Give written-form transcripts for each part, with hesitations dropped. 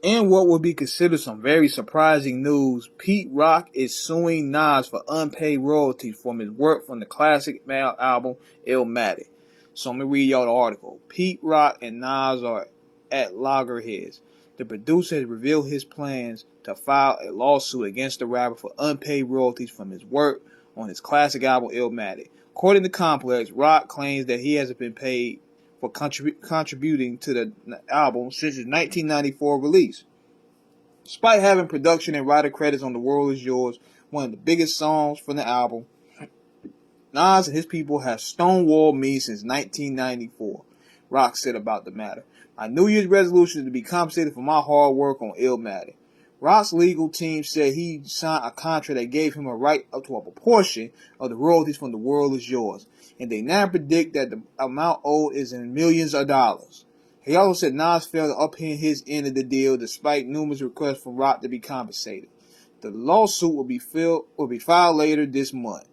In what would be considered some very surprising news, Pete Rock is suing Nas for unpaid royalties from his work from the classic album Illmatic. So I'm going to read y'all the article. Pete Rock and Nas are at loggerheads. The producer has revealed his plans to file a lawsuit against the rapper for unpaid royalties from his work on his classic album Illmatic. According to Complex, Rock claims that he hasn't been paid for contributing to the album since its 1994 release. Despite having production and writer credits on The World Is Yours, one of the biggest songs from the album, Nas and his people have stonewalled me since 1994, Rock said about the matter. My New Year's resolution is to be compensated for my hard work on Illmatic. Rock's legal team said he signed a contract that gave him a right up to a proportion of the royalties from The World Is Yours, and they now predict that the amount owed is in millions of dollars. He also said Nas failed to upend his end of the deal despite numerous requests from Rock to be compensated. The lawsuit will be filed later this month.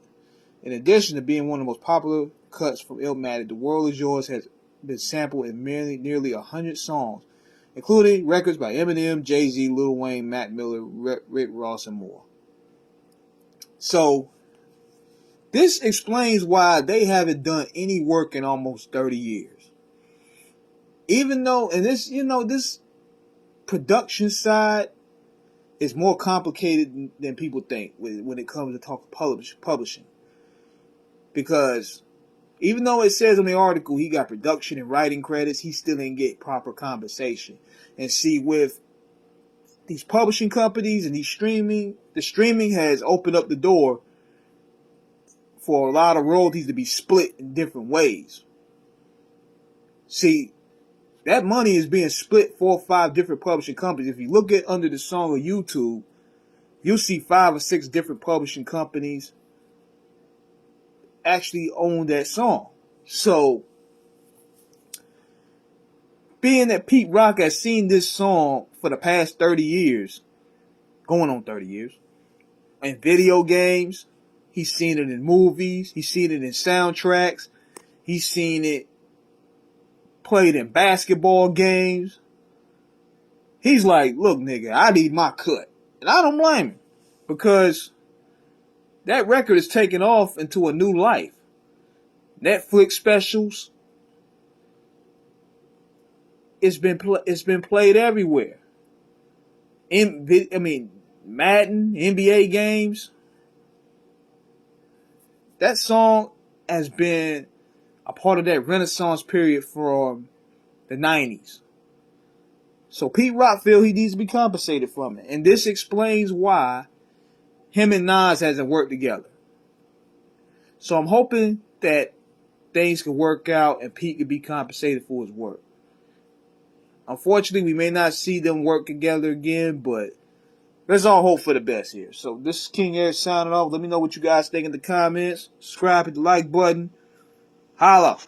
In addition to being one of the most popular cuts from Illmatic, The World Is Yours has been sampled in nearly 100 songs, including records by Eminem, Jay-Z, Lil Wayne, Mac Miller, Rick Ross, and more. So, this explains why they haven't done any work in almost 30 years. Even though, and this, this production side is more complicated than people think when it comes to talk publishing. Because even though it says on the article he got production and writing credits, he still didn't get proper compensation. And see, with these publishing companies and the streaming has opened up the door for a lot of royalties to be split in different ways. See, that money is being split 4 or 5 different publishing companies. If you look at under the song on YouTube, you'll see 5 or 6 different publishing companies actually own that song. So, being that Pete Rock has seen this song for the past 30 years, going on 30 years, in video games, he's seen it in movies, he's seen it in soundtracks, he's seen it played in basketball games. He's like, look, nigga, I need my cut. And I don't blame him, because that record is taking off into a new life. Netflix specials, it's been played everywhere. Madden, NBA games. That song has been a part of that Renaissance period from the 90s. So Pete Rock feels he needs to be compensated from it. And this explains why him and Nas hasn't worked together. So I'm hoping that things can work out and Pete can be compensated for his work. Unfortunately, we may not see them work together again, but let's all hope for the best here. So this is King Eric signing off. Let me know what you guys think in the comments. Subscribe, hit the like button. Holla.